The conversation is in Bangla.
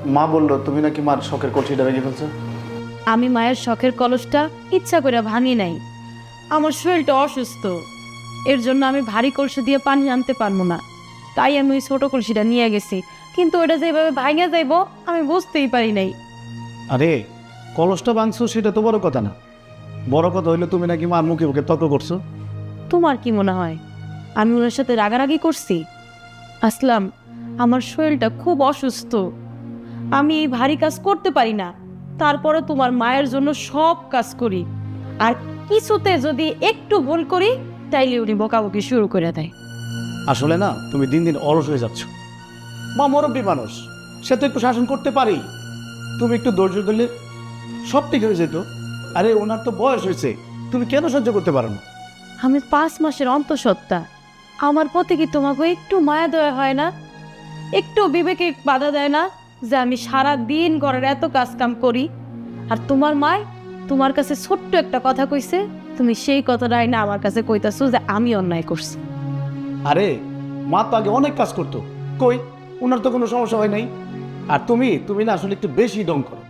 মা বললো তুমি নাকি মার শখের কলসিটা ভেঙে ফেলছো। আমি মায়ের শখের কলসটা ইচ্ছা করে ভাঙি নাই। আমার শরীরটা অসুস্থ, এর জন্য আমি ভারী কলসি দিয়ে পানি আনতে পারবো না, তাই আমি ওই ছোট কলসিটা নিয়ে গেছি। কিন্তু ওটা যেভাবে ভাঙে যাইব আমি বুঝতেই পারি নাই। আরে কলসটা ভাঙছো সেটা তো বড় কথা না, বড় কথা হইলো তুমি নাকি মার মুখে মুখে তর্ক করছো। তোমার কি মনে হয় আমি ওনার সাথে রাগারাগি করছি? আসলাম, আমার শরীরটা খুব অসুস্থ, আমি এই ভারী কাজ করতে পারি না, তারপরে তোমার মায়ের জন্য সব কাজ করি। আর কিছুতে যদি একটু ভুল করি তাইলে উনি বকাবকি শুরু করে দেয়। আসলে না তুমি দিন দিন অলস হয়ে যাচ্ছ। মা মুরব্বী মানুষ, সে তো একটু শাসন করতে পারি, তুমি একটু ধৈর্য ধরলে সব ঠিক হয়ে যেত। আরে ওনার তো বয়স হয়েছে, তুমি কেন সহ্য করতে পারো না? আমি 5 মাসের অন্তঃসত্ত্বা, আমার প্রতি কি তোমাকে একটু মায়া দেওয়া হয় না? একটু বিবেকে বাধা দেয় না যে আমি সারা দিন ঘরের এত কাজ কাম করি? আর তোমার মায় তোমার কাছে ছোট্ট একটা কথা কইছে, তুমি সেই কথাটাই না আমার কাছে কইতাছো যে আমি অন্যায় করছি। আরে মা তো আগে অনেক কাজ করতো, কই ওনার তো কোনো সমস্যা হয় নাই। আর তুমি তুমি না আসলে একটু বেশি ডং করো।